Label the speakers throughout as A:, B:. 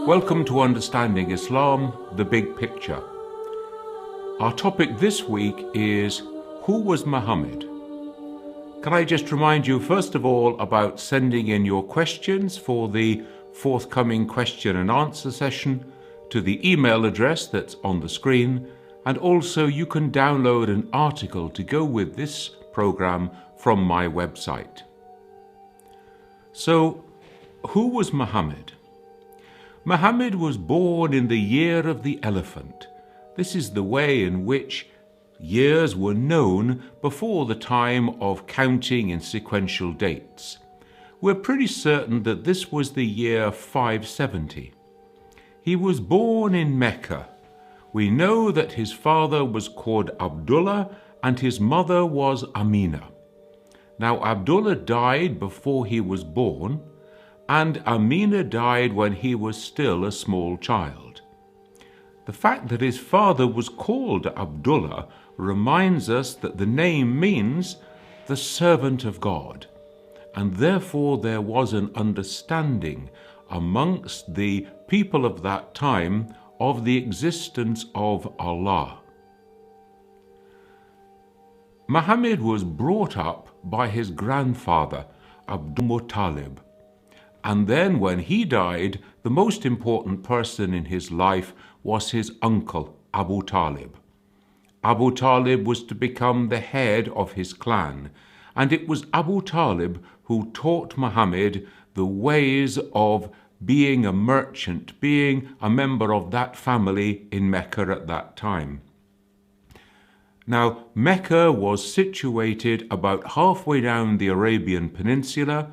A: Welcome to Understanding Islam, the Big Picture. Our topic this week is, who was Muhammad? Can I just remind you first of all about sending in your questions for the forthcoming question and answer session to the email address that's on the screen, and also you can download an article to go with this program from my website. So, who was Muhammad? Muhammad was born in the year of the elephant. This is the way in which years were known before the time of counting in sequential dates. We're pretty certain that this was the year 570. He was born in Mecca. We know that his father was called Abdullah and his mother was Amina. Now, Abdullah died before he was born, and Amina died when he was still a small child. The fact that his father was called Abdullah reminds us that the name means the servant of God, and therefore there was an understanding amongst the people of that time of the existence of Allah. Muhammad was brought up by his grandfather, Abu Talib. And then when he died, the most important person in his life was his uncle, Abu Talib. Abu Talib was to become the head of his clan, and it was Abu Talib who taught Muhammad the ways of being a merchant, being a member of that family in Mecca at that time. Now, Mecca was situated about halfway down the Arabian Peninsula,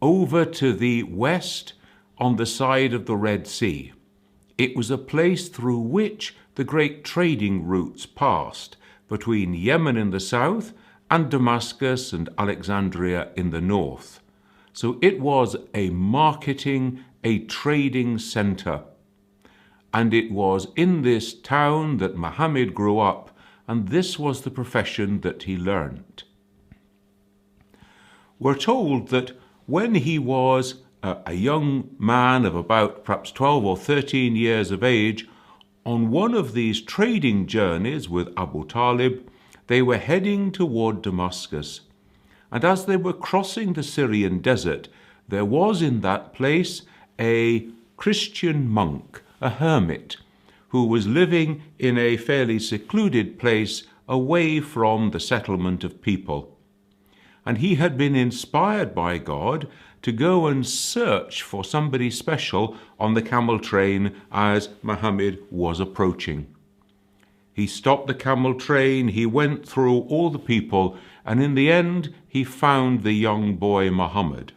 A: over to the west on the side of the Red Sea. It was a place through which the great trading routes passed between Yemen in the south and Damascus and Alexandria in the north. So it was a marketing, a trading center. And it was in this town that Muhammad grew up, and this was the profession that he learned. We're told that when he was a young man of about perhaps 12 or 13 years of age, on one of these trading journeys with Abu Talib, they were heading toward Damascus. And as they were crossing the Syrian Desert, there was in that place a Christian monk, a hermit, who was living in a fairly secluded place away from the settlement of people. And he had been inspired by God to go and search for somebody special on the camel train as Muhammad was approaching. He stopped the camel train, he went through all the people, and in the end he found the young boy Muhammad.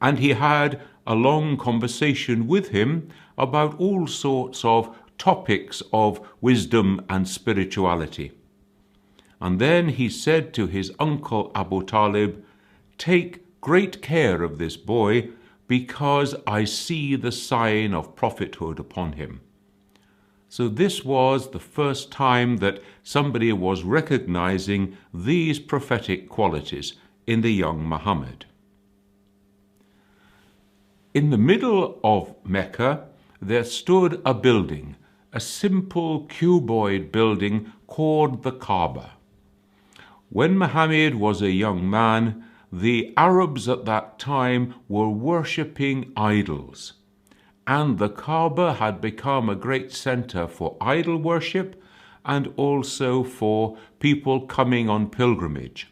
A: And he had a long conversation with him about all sorts of topics of wisdom and spirituality. And then he said to his uncle Abu Talib, "Take great care of this boy, because I see the sign of prophethood upon him." So this was the first time that somebody was recognizing these prophetic qualities in the young Muhammad. In the middle of Mecca, there stood a building, a simple cuboid building called the Kaaba. When Muhammad was a young man, the Arabs at that time were worshipping idols, and the Kaaba had become a great center for idol worship and also for people coming on pilgrimage.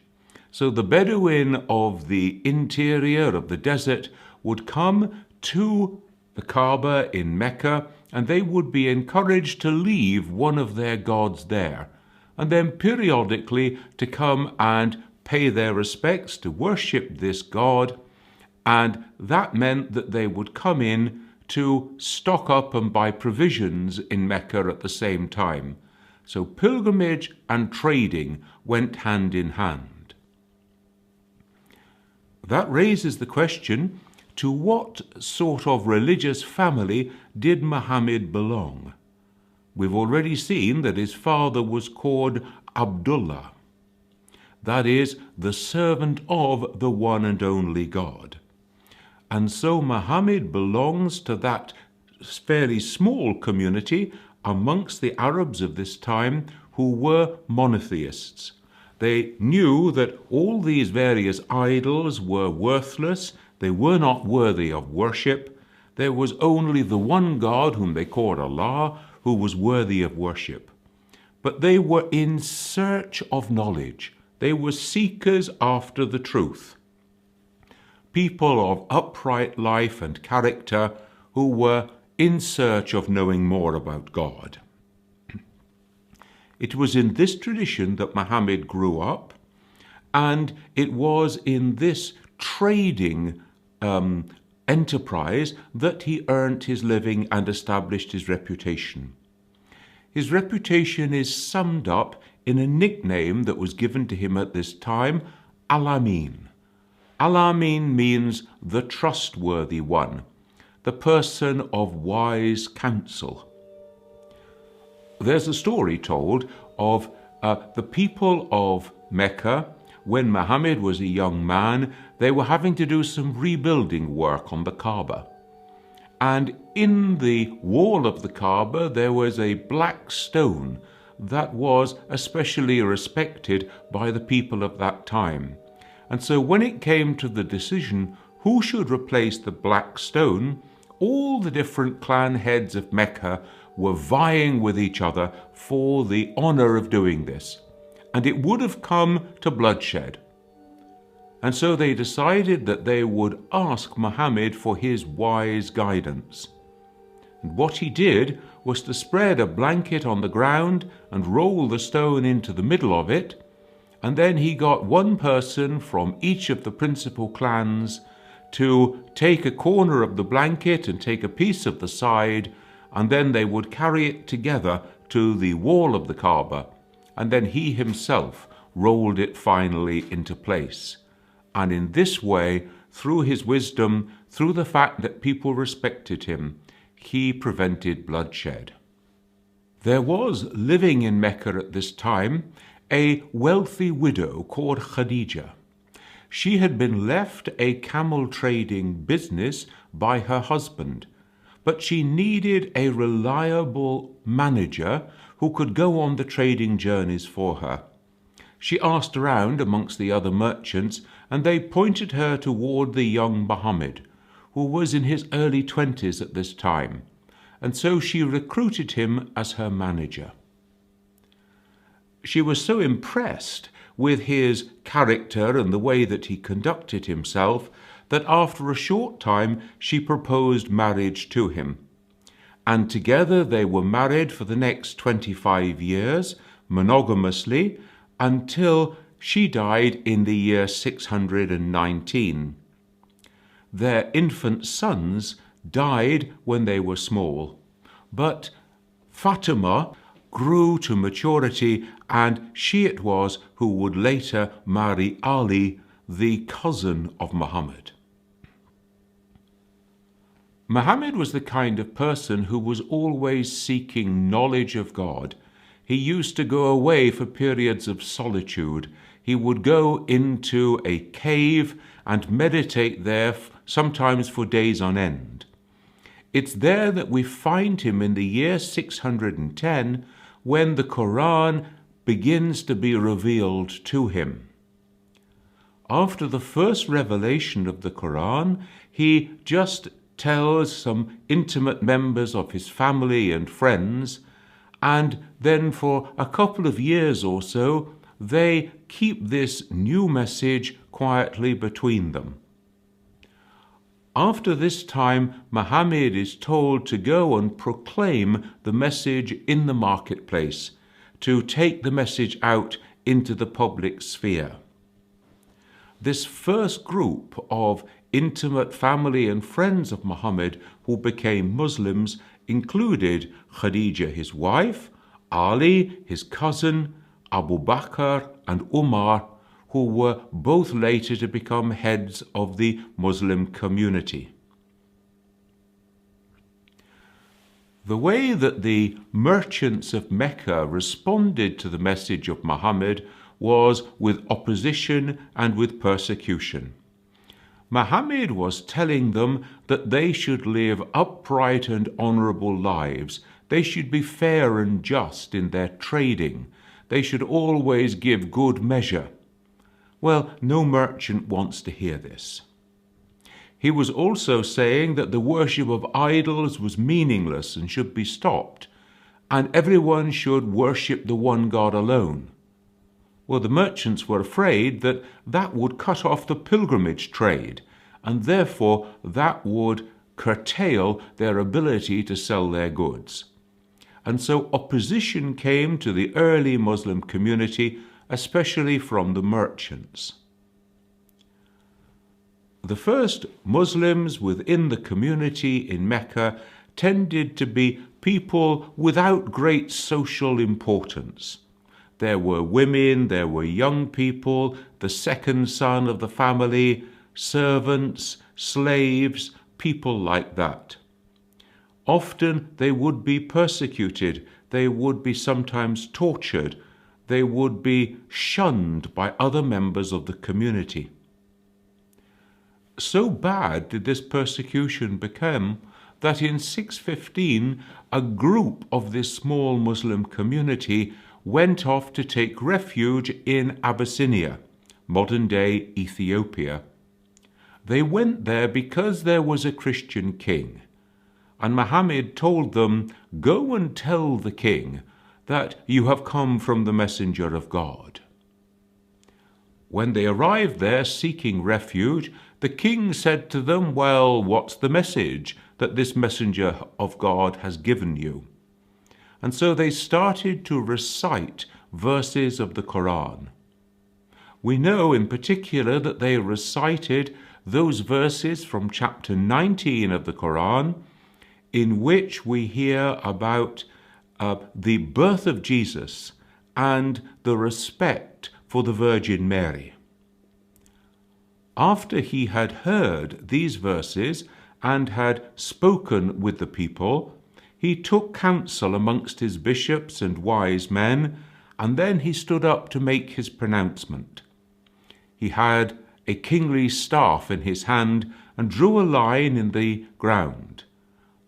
A: So the Bedouin of the interior of the desert would come to the Kaaba in Mecca, and they would be encouraged to leave one of their gods there, and then periodically to come and pay their respects, to worship this god, and that meant that they would come in to stock up and buy provisions in Mecca at the same time. So pilgrimage and trading went hand in hand. That raises the question, to what sort of religious family did Muhammad belong? We've already seen that his father was called Abdullah. That is, the servant of the one and only God. And so Muhammad belongs to that fairly small community amongst the Arabs of this time who were monotheists. They knew that all these various idols were worthless, they were not worthy of worship. There was only the one God, whom they called Allah, who was worthy of worship. But they were in search of knowledge. They were seekers after the truth. People of upright life and character who were in search of knowing more about God. It was in this tradition that Muhammad grew up, and it was in this trading enterprise that he earned his living and established his reputation. His reputation is summed up in a nickname that was given to him at this time, Al-Amin. Al-Amin means the trustworthy one, the person of wise counsel. There's a story told of the people of Mecca. When Muhammad was a young man, they were having to do some rebuilding work on the Kaaba. And in the wall of the Kaaba, there was a black stone that was especially respected by the people of that time. And so when it came to the decision who should replace the black stone, all the different clan heads of Mecca were vying with each other for the honor of doing this. And it would have come to bloodshed. And so they decided that they would ask Muhammad for his wise guidance. And what he did was to spread a blanket on the ground and roll the stone into the middle of it. And then he got one person from each of the principal clans to take a corner of the blanket and take a piece of the side, and then they would carry it together to the wall of the Kaaba, and then he himself rolled it finally into place. And in this way, through his wisdom, through the fact that people respected him, he prevented bloodshed. There was living in Mecca at this time a wealthy widow called Khadija. She had been left a camel trading business by her husband, but she needed a reliable manager who could go on the trading journeys for her. She asked around amongst the other merchants, and they pointed her toward the young Muhammad, who was in his early 20s at this time, and so she recruited him as her manager. She was so impressed with his character and the way that he conducted himself that after a short time she proposed marriage to him. And together they were married for the next 25 years, monogamously, until she died in the year 619. Their infant sons died when they were small, but Fatima grew to maturity, and she it was who would later marry Ali, the cousin of Muhammad. Muhammad was the kind of person who was always seeking knowledge of God. He used to go away for periods of solitude. He would go into a cave and meditate there, sometimes for days on end. It's there that we find him in the year 610, when the Quran begins to be revealed to him. After the first revelation of the Quran, he just tells some intimate members of his family and friends, and then for a couple of years or so, they keep this new message quietly between them. After this time, Muhammad is told to go and proclaim the message in the marketplace, to take the message out into the public sphere. This first group of intimate family and friends of Muhammad who became Muslims included Khadija, his wife, Ali, his cousin, Abu Bakr, and Umar, who were both later to become heads of the Muslim community. The way that the merchants of Mecca responded to the message of Muhammad was with opposition and with persecution. Muhammad was telling them that they should live upright and honorable lives. They should be fair and just in their trading. They should always give good measure. Well, no merchant wants to hear this. He was also saying that the worship of idols was meaningless and should be stopped, and everyone should worship the one God alone. Well, the merchants were afraid that that would cut off the pilgrimage trade, and therefore that would curtail their ability to sell their goods. And so opposition came to the early Muslim community, especially from the merchants. The first Muslims within the community in Mecca tended to be people without great social importance. There were women, there were young people, the second son of the family, servants, slaves, people like that. Often they would be persecuted, they would be sometimes tortured, they would be shunned by other members of the community. So bad did this persecution become that in 615 a group of this small Muslim community went off to take refuge in Abyssinia, modern-day Ethiopia. They went there because there was a Christian king, and Muhammad told them, "Go and tell the king that you have come from the messenger of God." When they arrived there seeking refuge, the king said to them, "Well, what's the message that this messenger of God has given you?" And so they started to recite verses of the Quran. We know in particular that they recited those verses from chapter 19 of the Quran, in which we hear about the birth of Jesus and the respect for the Virgin Mary. After he had heard these verses and had spoken with the people, he took counsel amongst his bishops and wise men, and then he stood up to make his pronouncement. He had a kingly staff in his hand and drew a line in the ground.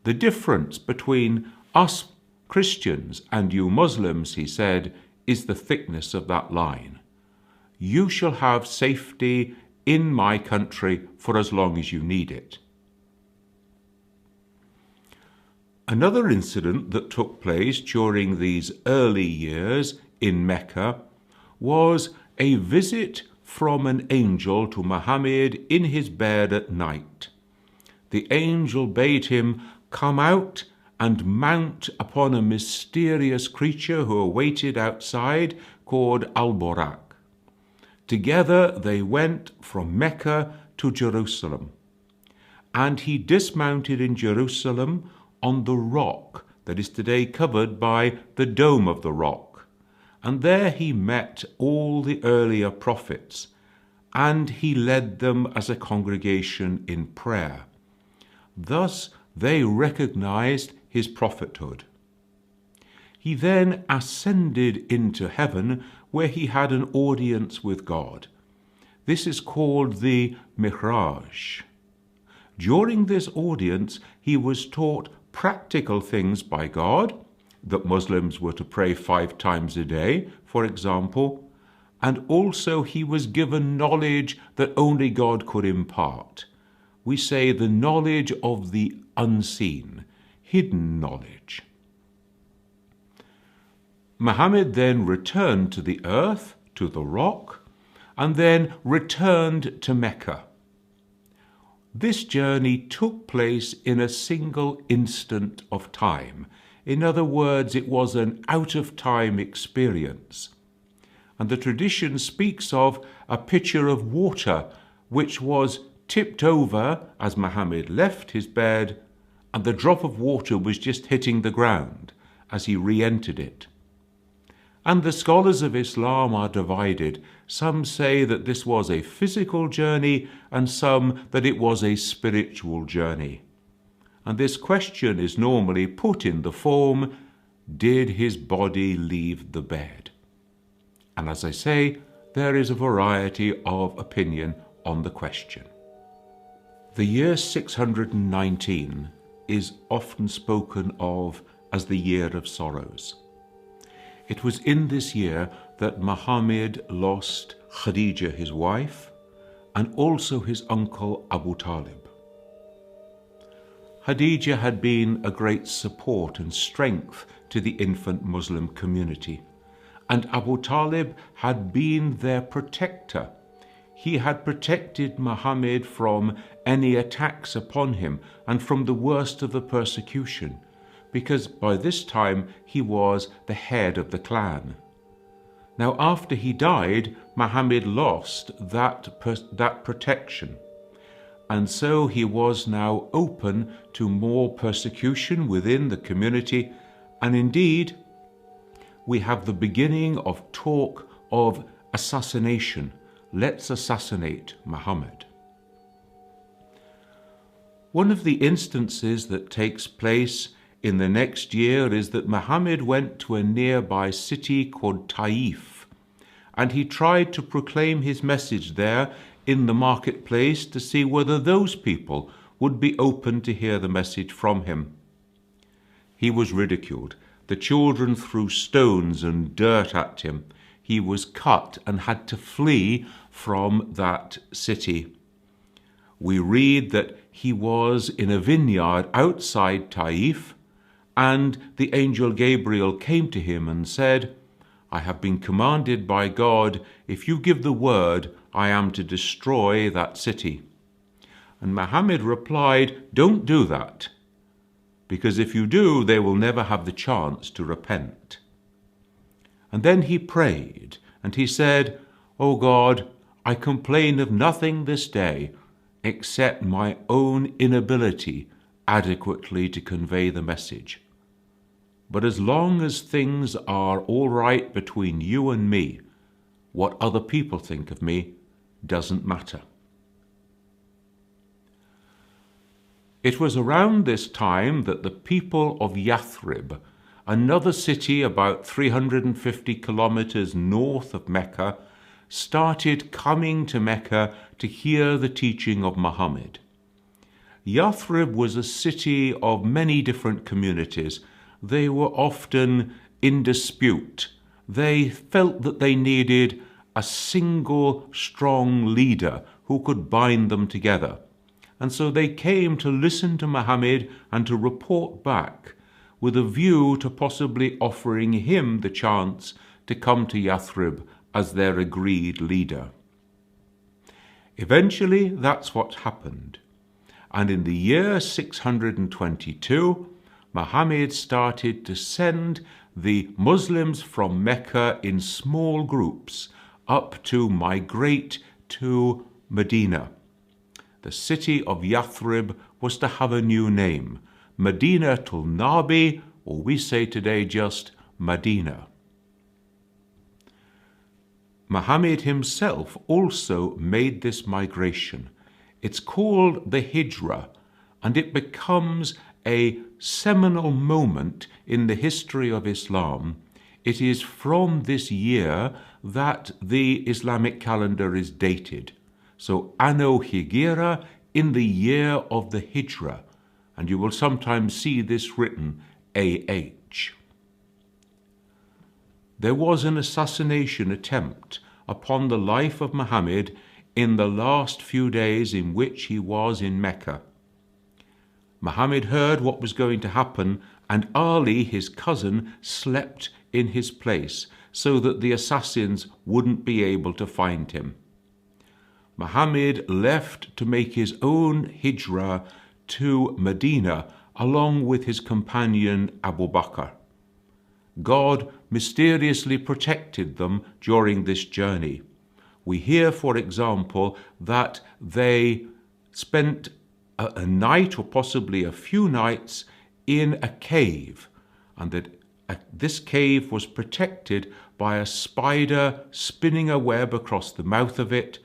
A: "The difference between us Christians and you Muslims," he said, "is the thickness of that line. You shall have safety in my country for as long as you need it." Another incident that took place during these early years in Mecca was a visit from an angel to Muhammad in his bed at night. The angel bade him come out and mount upon a mysterious creature who awaited outside called Al-Buraq. Together they went from Mecca to Jerusalem, and he dismounted in Jerusalem on the rock that is today covered by the Dome of the Rock, and there he met all the earlier prophets, and he led them as a congregation in prayer. Thus they recognized his prophethood. He then ascended into heaven, where he had an audience with God. This is called the Mi'raj. During this audience, he was taught practical things by God, that Muslims were to pray 5 times a day, for example, and also he was given knowledge that only God could impart. We say the knowledge of the unseen, hidden knowledge. Muhammad then returned to the earth, to the rock, and then returned to Mecca. This journey took place in a single instant of time. In other words, it was an out-of-time experience. And the tradition speaks of a pitcher of water which was tipped over as Muhammad left his bed, and the drop of water was just hitting the ground as he re-entered it. And the scholars of Islam are divided. Some say that this was a physical journey, and some that it was a spiritual journey. And this question is normally put in the form, did his body leave the bed? And as I say, there is a variety of opinion on the question. The year 619 is often spoken of as the year of sorrows. It was in this year that Muhammad lost Khadija, his wife, and also his uncle Abu Talib. Khadija had been a great support and strength to the infant Muslim community, and Abu Talib had been their protector. He had protected Muhammad from any attacks upon him and from the worst of the persecution, because by this time he was the head of the clan. Now, after he died, Muhammad lost that protection, and so he was now open to more persecution within the community, and indeed, we have the beginning of talk of assassination. Let's assassinate Muhammad. One of the instances that takes place in the next year is that Muhammad went to a nearby city called Taif, and he tried to proclaim his message there in the marketplace to see whether those people would be open to hear the message from him. He was ridiculed. The children threw stones and dirt at him. He was cut and had to flee from that city. We read that he was in a vineyard outside Taif, and the angel Gabriel came to him and said, "I have been commanded by God, if you give the word, I am to destroy that city." And Muhammad replied, "Don't do that, because if you do, they will never have the chance to repent." And then he prayed, and he said, "O God, I complain of nothing this day except my own inability adequately to convey the message. But as long as things are all right between you and me, what other people think of me doesn't matter." It was around this time that the people of Yathrib, another city about 350 kilometers north of Mecca, started coming to Mecca to hear the teaching of Muhammad. Yathrib was a city of many different communities. They were often in dispute. They felt that they needed a single strong leader who could bind them together. And so they came to listen to Muhammad and to report back, with a view to possibly offering him the chance to come to Yathrib as their agreed leader. Eventually, that's what happened. And in the year 622, Muhammad started to send the Muslims from Mecca in small groups up to migrate to Medina. The city of Yathrib was to have a new name, Madinatul Nabi, or we say today just Medina. Muhammad himself also made this migration. It's called the Hijrah, and it becomes a seminal moment in the history of Islam. It is from this year that the Islamic calendar is dated. So Anno Higira, in the year of the Hijrah, and you will sometimes see this written AH. There was an assassination attempt upon the life of Muhammad in the last few days in which he was in Mecca. Muhammad heard what was going to happen, and Ali, his cousin, slept in his place so that the assassins wouldn't be able to find him. Muhammad left to make his own hijrah to Medina along with his companion Abu Bakr. God mysteriously protected them during this journey. We hear, for example, that they spent a night or possibly a few nights in a cave, and that this cave was protected by a spider spinning a web across the mouth of it,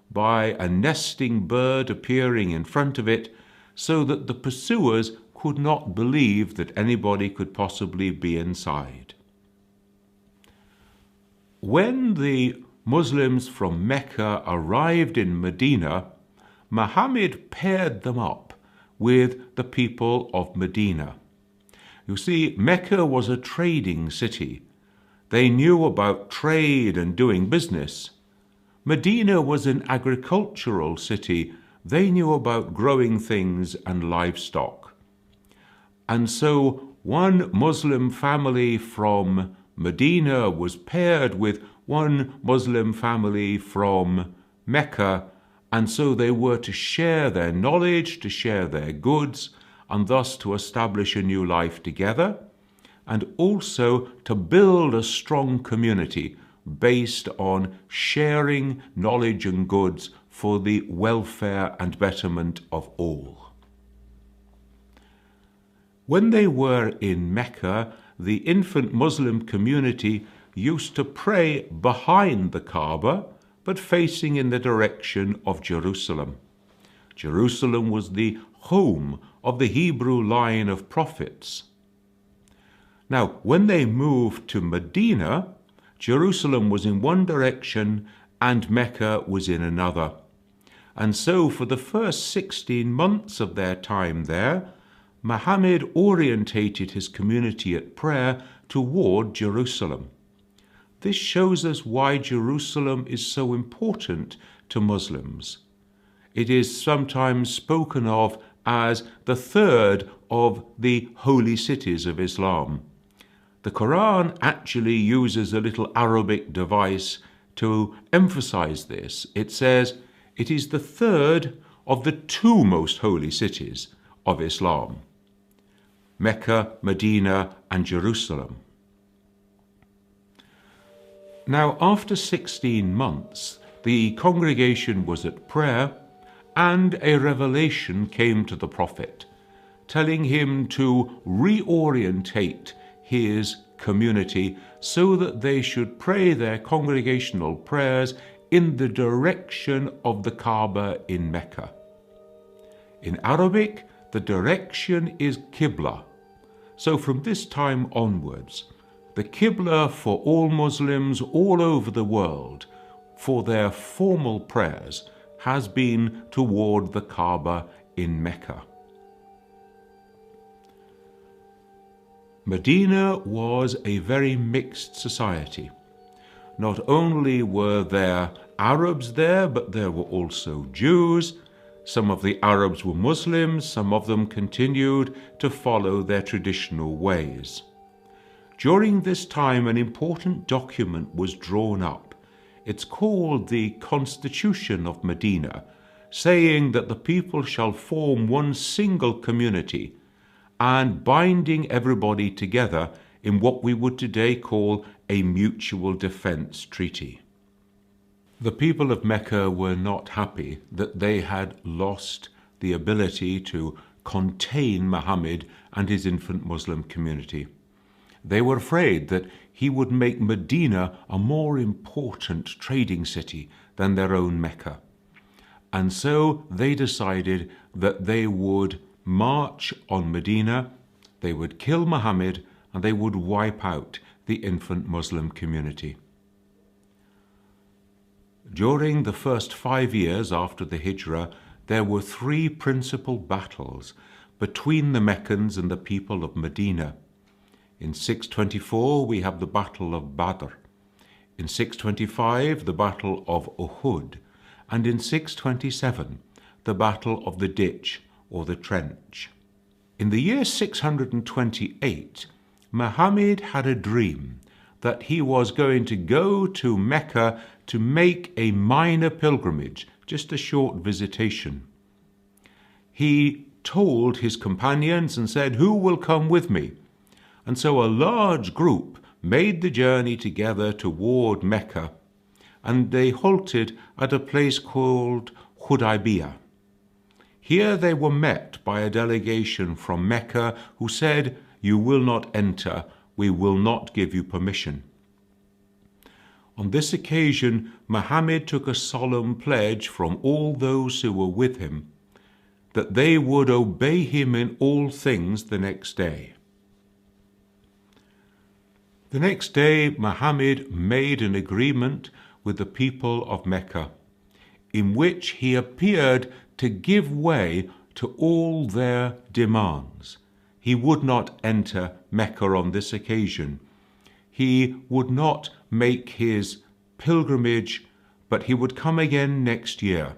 A: by a nesting bird appearing in front of it, so that the pursuers could not believe that anybody could possibly be inside. When the Muslims from Mecca arrived in Medina, Muhammad paired them up with the people of Medina. You see, Mecca was a trading city. They knew about trade and doing business. Medina was an agricultural city. They knew about growing things and livestock. And so one Muslim family from Medina was paired with one Muslim family from Mecca, and so they were to share their knowledge, to share their goods, and thus to establish a new life together, and also to build a strong community based on sharing knowledge and goods for the welfare and betterment of all. When they were in Mecca, the infant Muslim community used to pray behind the Kaaba, but facing in the direction of Jerusalem. Jerusalem was the home of the Hebrew line of prophets. Now, when they moved to Medina, Jerusalem was in one direction and Mecca was in another. And so for the first 16 months of their time there, Muhammad orientated his community at prayer toward Jerusalem. This shows us why Jerusalem is so important to Muslims. It is sometimes spoken of as the third of the holy cities of Islam. The Quran actually uses a little Arabic device to emphasize this. It says it is the third of the two most holy cities of Islam: Mecca, Medina, and Jerusalem. Now, after 16 months, the congregation was at prayer, and a revelation came to the prophet, telling him to reorientate his community so that they should pray their congregational prayers in the direction of the Kaaba in Mecca. In Arabic, the direction is Qibla. So from this time onwards, the Qibla for all Muslims all over the world for their formal prayers has been toward the Kaaba in Mecca. Medina was a very mixed society. Not only were there Arabs there, but there were also Jews. Some of the Arabs were Muslims, some of them continued to follow their traditional ways. During this time, an important document was drawn up. It's called the Constitution of Medina, saying that the people shall form one single community and binding everybody together in what we would today call a mutual defense treaty. The people of Mecca were not happy that they had lost the ability to contain Muhammad and his infant Muslim community. They were afraid that he would make Medina a more important trading city than their own Mecca. And so they decided that they would march on Medina, they would kill Muhammad, and they would wipe out the infant Muslim community. During the first 5 years after the Hijrah, there were 3 principal battles between the Meccans and the people of Medina. In 624, we have the Battle of Badr. In 625, the Battle of Uhud. And in 627, the Battle of the Ditch, or the Trench. In the year 628, Muhammad had a dream that he was going to go to Mecca to make a minor pilgrimage, just a short visitation. He told his companions and said, "Who will come with me?" And so a large group made the journey together toward Mecca, and they halted at a place called Hudaybiyah. Here they were met by a delegation from Mecca who said, "You will not enter, we will not give you permission." On this occasion, Muhammad took a solemn pledge from all those who were with him that they would obey him in all things the next day. The next day, Muhammad made an agreement with the people of Mecca. in which he appeared to give way to all their demands. He would not enter Mecca on this occasion. He would not make his pilgrimage, but he would come again next year.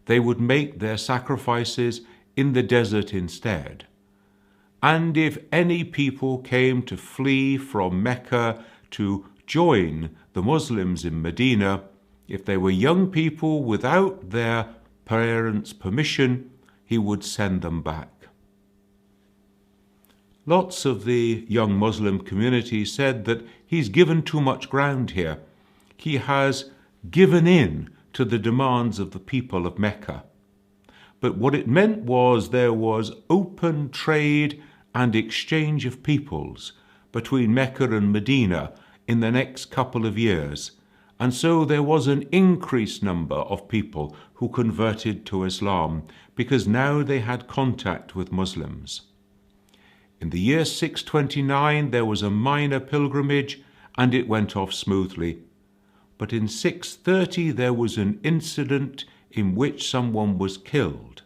A: They would make their sacrifices in the desert instead. And if any people came to flee from Mecca to join the Muslims in Medina, if they were young people without their parents' permission, he would send them back. Lots of the young Muslim community said that he's given too much ground here. He has given in to the demands of the people of Mecca. But what it meant was there was open trade and exchange of peoples between Mecca and Medina in the next couple of years, and so there was an increased number of people who converted to Islam because now they had contact with Muslims. In the year 629 there was a minor pilgrimage and it went off smoothly. But in 630 there was an incident in which someone was killed.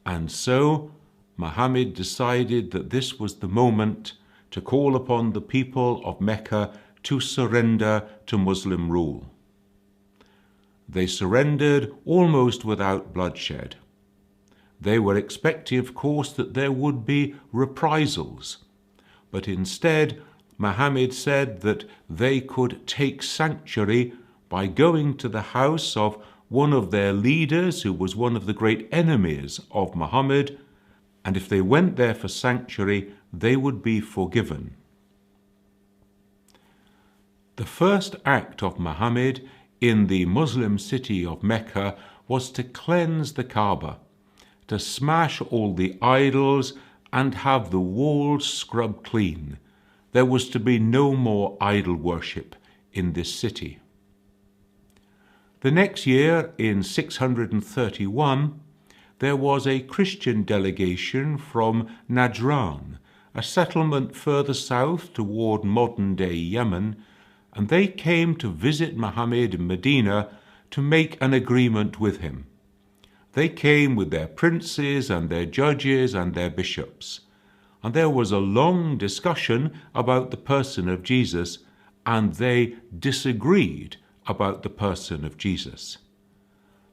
A: And so Muhammad decided that this was the moment to call upon the people of Mecca to surrender to Muslim rule. They surrendered almost without bloodshed. They were expecting, of course, that there would be reprisals, but instead Muhammad said that they could take sanctuary by going to the house of one of their leaders who was one of the great enemies of Muhammad, and if they went there for sanctuary, they would be forgiven. The first act of Muhammad in the Muslim city of Mecca was to cleanse the Kaaba, to smash all the idols and have the walls scrubbed clean. There was to be no more idol worship in this city. The next year, in 631, there was a Christian delegation from Najran, a settlement further south toward modern-day Yemen, and they came to visit Muhammad in Medina to make an agreement with him. They came with their princes and their judges and their bishops, and there was a long discussion about the person of Jesus, and they disagreed about the person of Jesus.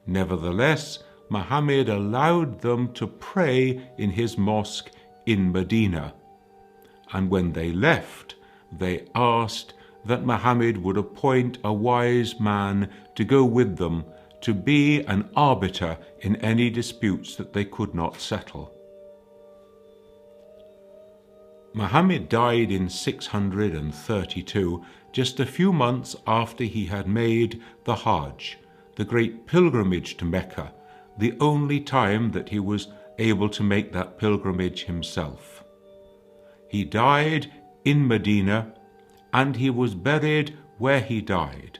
A: Nevertheless, Muhammad allowed them to pray in his mosque in Medina, and when they left, they asked that Muhammad would appoint a wise man to go with them to be an arbiter in any disputes that they could not settle. Muhammad died in 632, just a few months after he had made the Hajj, the great pilgrimage to Mecca, the only time that he was able to make that pilgrimage himself. He died in Medina, and he was buried where he died,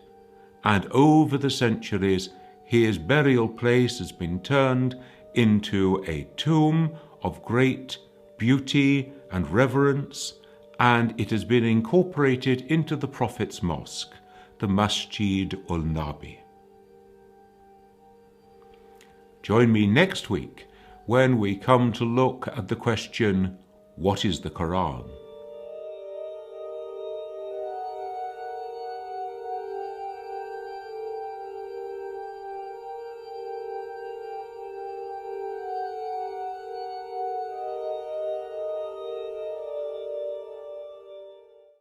A: and over the centuries his burial place has been turned into a tomb of great beauty and reverence, and it has been incorporated into the Prophet's mosque, the Masjid ul-Nabi. Join me next week when we come to look at the question, what is the Quran?